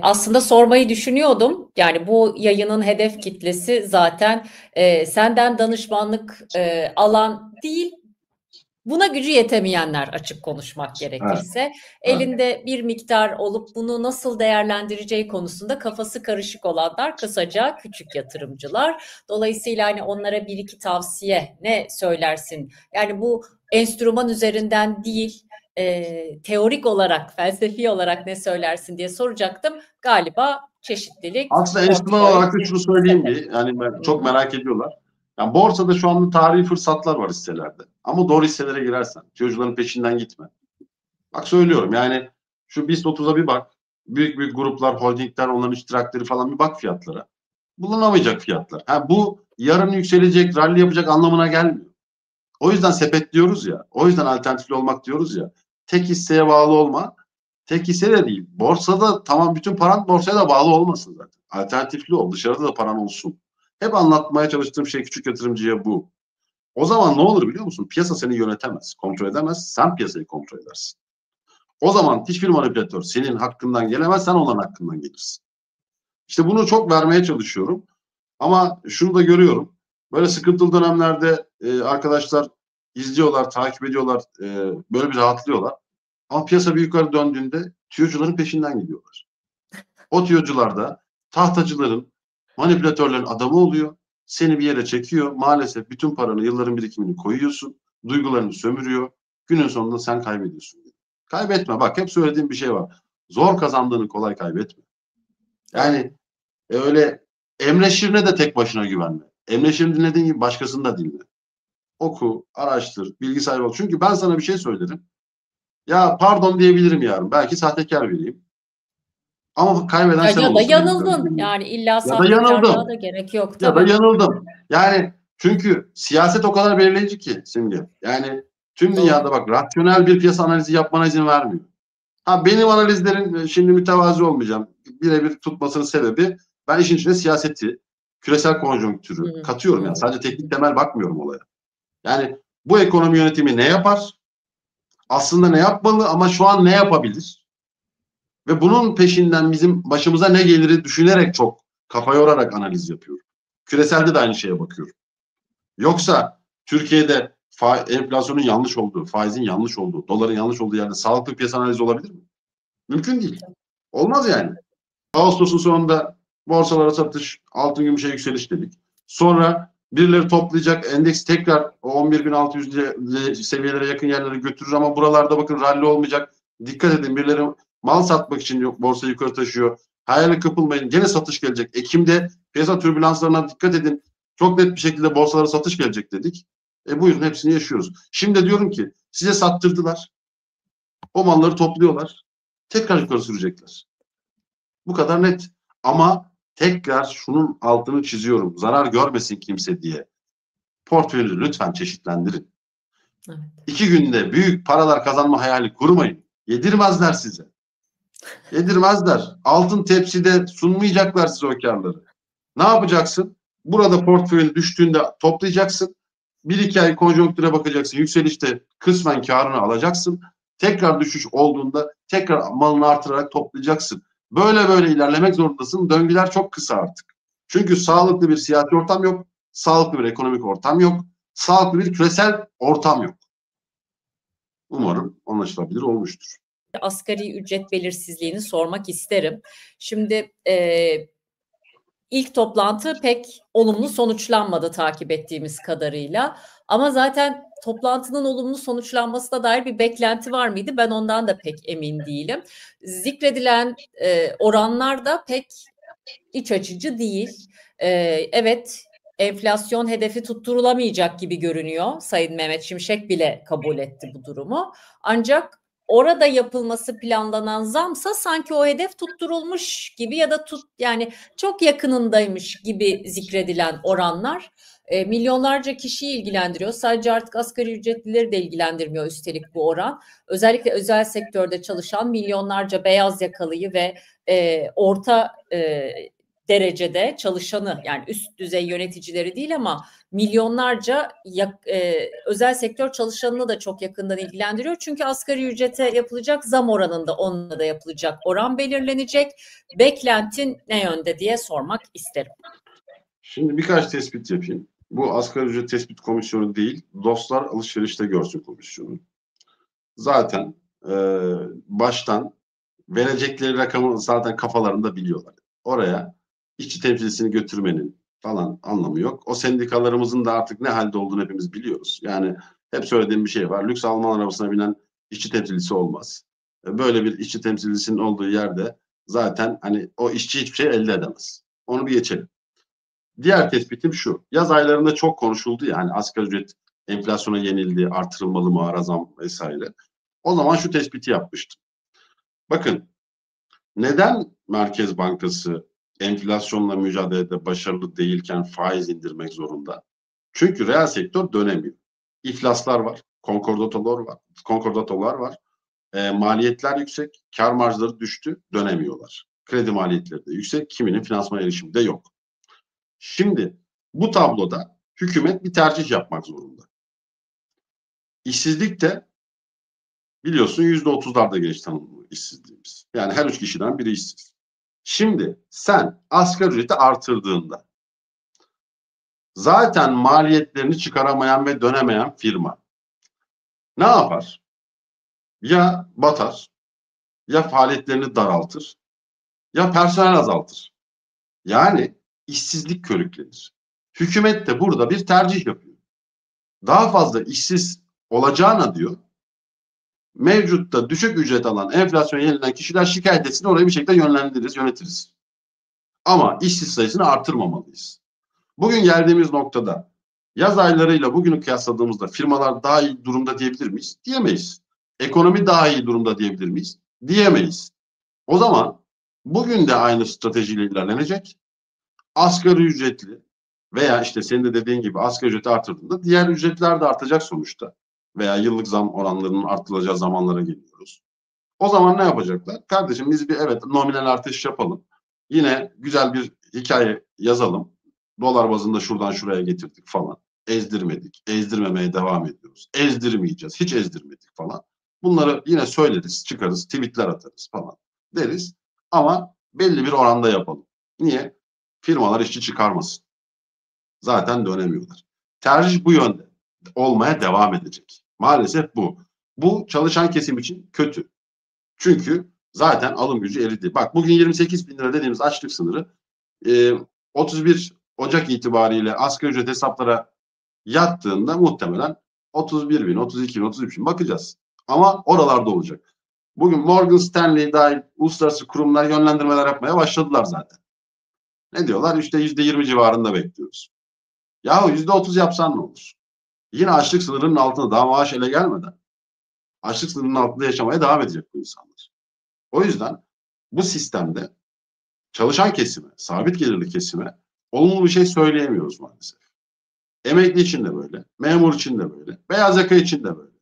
Aslında sormayı düşünüyordum. Yani bu yayının hedef kitlesi zaten senden danışmanlık alan değil, buna gücü yetemeyenler, açık konuşmak Evet, gerekirse. evet. Elinde bir miktar olup bunu nasıl değerlendireceği konusunda kafası karışık olanlar, kısaca küçük yatırımcılar. Dolayısıyla hani onlara bir iki tavsiye ne söylersin? Yani bu enstrüman üzerinden değil, teorik olarak, felsefi olarak ne söylersin diye soracaktım. Galiba çeşitlilik, Aslında enstrüman portföy, olarak da şunu söyleyeyim sepet. bir. Yani Hı çok hı. merak ediyorlar. Yani borsada şu anda tarihi fırsatlar var hisselerde. Ama doğru hisselere girersen, tüyocuların peşinden gitme. Bak söylüyorum yani şu BIST 30'a bir bak. Büyük büyük gruplar, holdingler, onların iştirakleri falan bir bak fiyatlara. Bulunamayacak fiyatlar. Ha, bu yarın yükselecek, rally yapacak anlamına gelmiyor. O yüzden sepet diyoruz ya. O yüzden alternatifli olmak diyoruz ya. Tek hisseye bağlı olma. Tek hisse de değil. Borsada tamam bütün paran borsaya da bağlı olmasın zaten. Alternatifli ol. Dışarıda da paran olsun. Hep anlatmaya çalıştığım şey küçük yatırımcıya bu. O zaman ne olur biliyor musun? Piyasa seni yönetemez, kontrol edemez. Sen piyasayı kontrol edersin. O zaman hiçbir manipülatör senin hakkından gelemez, sen onların hakkından gelirsin. İşte bunu çok vermeye çalışıyorum. Ama şunu da görüyorum. Böyle sıkıntılı dönemlerde arkadaşlar izliyorlar, takip ediyorlar, böyle bir rahatlıyorlar. Ama piyasa bir yukarı döndüğünde tüyocuların peşinden gidiyorlar. O tüyocular da tahtacıların, manipülatörlerin adamı oluyor. Seni bir yere çekiyor. Maalesef bütün paranı, yılların birikimini koyuyorsun. Duygularını sömürüyor. Günün sonunda sen kaybediyorsun. Kaybetme. Bak hep söylediğim bir şey var. Zor kazandığını kolay kaybetme. Doğru. Yani öyle Emre Şirin'e de tek başına güvenme. Emre Şirin dinlediğin gibi başkasını da dinle. Oku, araştır, bilgi sahibi ol. Çünkü ben sana bir şey söylerim. Ya pardon diyebilirim yarın. Belki sahtekar vereyim. Ama kaybeden sen Ya da olursun. yanıldın. Yani illa Ya da sahtekarlığa da yanıldım. gerek yok Ya da tabii. yanıldım. Yani çünkü siyaset o kadar belirleyici ki Simge. Yani tüm Doğru. dünyada bak rasyonel bir piyasa analizi yapmana izin vermiyor. Ha benim analizlerim şimdi mütevazi olmayacağım. Birebir tutmasının sebebi ben işin içine siyaseti, küresel Hı konjonktürü hı. katıyorum Hı yani. hı. Sadece teknik temel bakmıyorum olaya. Yani bu ekonomi yönetimi ne yapar? Aslında ne yapmalı ama şu an ne yapabilir? Ve bunun peşinden bizim başımıza ne geliri düşünerek çok kafa yorarak analiz yapıyorum. Küreselde de aynı şeye bakıyorum. Yoksa Türkiye'de enflasyonun yanlış olduğu, faizin yanlış olduğu, doların yanlış olduğu yerde sağlıklı bir piyasa analizi olabilir mi? Mümkün değil. Olmaz yani. Ağustos'un sonunda borsalara satış, altın gümüşe yükseliş dedik. Sonra birileri toplayacak, endeks tekrar o 11.600 seviyelere yakın yerlere götürür ama buralarda bakın rally olmayacak. Dikkat edin birileri mal satmak için borsayı yukarı taşıyor. Hayale kapılmayın. Gene satış gelecek. Ekim'de piyasa türbülanslarına dikkat edin. Çok net bir şekilde borsalara satış gelecek dedik. Buyurun hepsini yaşıyoruz. Şimdi diyorum ki size sattırdılar. O malları topluyorlar. Tekrar yukarı sürecekler. Bu kadar net. Ama tekrar şunun altını çiziyorum. Zarar görmesin kimse diye. Portföyünüzü lütfen çeşitlendirin. Evet. 2 günde büyük paralar kazanma hayali kurmayın. Yedirmezler size. Yedirmezler. Altın tepside sunmayacaklar size o karları. Ne yapacaksın? Burada portföyün düştüğünde toplayacaksın. 1-2 ay konjonktüre bakacaksın. Yükselişte kısmen karını alacaksın. Tekrar düşüş olduğunda tekrar malını artırarak toplayacaksın. Böyle böyle ilerlemek zorundasın. Döngüler çok kısa artık. Çünkü sağlıklı bir siyasi ortam yok. Sağlıklı bir ekonomik ortam yok. Sağlıklı bir küresel ortam yok. Umarım anlaşılabilir olmuştur. Asgari ücret belirsizliğini sormak isterim. Şimdi ilk toplantı pek olumlu sonuçlanmadı takip ettiğimiz kadarıyla. Ama zaten toplantının olumlu sonuçlanmasına dair bir beklenti var mıydı? Ben ondan da pek emin değilim. Zikredilen oranlar da pek iç açıcı değil. Evet, enflasyon hedefi tutturulamayacak gibi görünüyor. Sayın Mehmet Şimşek bile kabul etti bu durumu. Ancak orada yapılması planlanan zamsa sanki o hedef tutturulmuş gibi ya da yani çok yakınındaymış gibi zikredilen oranlar milyonlarca kişiyi ilgilendiriyor. Sadece artık asgari ücretlileri de ilgilendirmiyor üstelik bu oran. Özellikle özel sektörde çalışan milyonlarca beyaz yakalıyı ve orta derecede çalışanı, yani üst düzey yöneticileri değil ama milyonlarca özel sektör çalışanını da çok yakından ilgilendiriyor. Çünkü asgari ücrete yapılacak zam oranında onunla da yapılacak oran belirlenecek. Beklentin ne yönde diye sormak isterim. Şimdi birkaç tespit yapayım. Bu asgari ücret tespit komisyonu değil, dostlar alışverişte görsün komisyonu. Zaten baştan verecekleri rakamı zaten kafalarında biliyorlar. Oraya işçi temsilcisini götürmenin falan anlamı yok. O sendikalarımızın da artık ne halde olduğunu hepimiz biliyoruz. Yani hep söylediğim bir şey var. Lüks Alman arabasına binen işçi temsilcisi olmaz. Böyle bir işçi temsilcisinin olduğu yerde zaten hani o işçi hiçbir şey elde edemez. Onu bir geçelim. Diğer tespitim şu. Yaz aylarında çok konuşuldu ya hani asgari ücret enflasyona yenildi, artırılmalı mı, ara zam vesaire. O zaman şu tespiti yapmıştım. Bakın, neden Merkez Bankası enflasyonla mücadelede başarılı değilken faiz indirmek zorunda? Çünkü reel sektör dönemiyor. İflaslar var, konkordatolar var. Maliyetler yüksek, kar marjları düştü, dönemiyorlar. Kredi maliyetleri de yüksek, kiminin finansman erişimi de yok. Şimdi bu tabloda hükümet bir tercih yapmak zorunda. İşsizlik de biliyorsun %30'larda geç tanımlı işsizliğimiz. Yani her 3 kişiden biri işsiz. Şimdi sen asgari ücreti artırdığında zaten maliyetlerini çıkaramayan ve dönemeyen firma ne yapar? Ya batar, ya faaliyetlerini daraltır, ya personel azaltır. Yani işsizlik körüklenir. Hükümet de burada bir tercih yapıyor. Daha fazla işsiz olacağına diyor, mevcutta düşük ücret alan, enflasyon yenilenen kişiler şikayet etsin, orayı bir şekilde yönlendiririz, yönetiriz. Ama işsiz sayısını artırmamalıyız. Bugün geldiğimiz noktada yaz aylarıyla bugünü kıyasladığımızda firmalar daha iyi durumda diyebilir miyiz? Diyemeyiz. Ekonomi daha iyi durumda diyebilir miyiz? Diyemeyiz. O zaman bugün de aynı stratejiyle ilerlenecek. Asgari ücretli veya işte senin de dediğin gibi asgari ücreti artırdığında diğer ücretler de artacak sonuçta. Veya yıllık zam oranlarının artılacağı zamanlara geliyoruz. O zaman ne yapacaklar? Kardeşim biz bir evet nominal artış yapalım. Yine güzel bir hikaye yazalım. Dolar bazında şuradan şuraya getirdik falan. Ezdirmedik. Ezdirmemeye devam ediyoruz. Ezdirmeyeceğiz. Hiç ezdirmedik falan. Bunları yine söyleriz, çıkarız, tweetler atarız falan deriz. Ama belli bir oranda yapalım. Niye? Firmalar işçi çıkarmasın. Zaten dönemiyorlar. Tercih bu yönde. Olmaya devam edecek. Maalesef bu. Bu çalışan kesim için kötü. Çünkü zaten alım gücü eridi. Bak bugün 28 bin lira dediğimiz açlık sınırı 31 Ocak itibariyle asgari ücret hesaplara yattığında muhtemelen 31 bin, 32 bin, 33 bin bakacağız. Ama oralarda olacak. Bugün Morgan Stanley dahil uluslararası kurumlar yönlendirmeler yapmaya başladılar zaten. Ne diyorlar? İşte %20 civarında bekliyoruz. Yahu %30 yapsan ne olur? Yine açlık sınırının altında, daha maaş ele gelmeden açlık sınırının altında yaşamaya devam edecek bu insanlar. O yüzden bu sistemde çalışan kesime, sabit gelirli kesime olumlu bir şey söyleyemiyoruz maalesef. Emekli için de böyle, memur için de böyle, beyaz yaka için de böyle.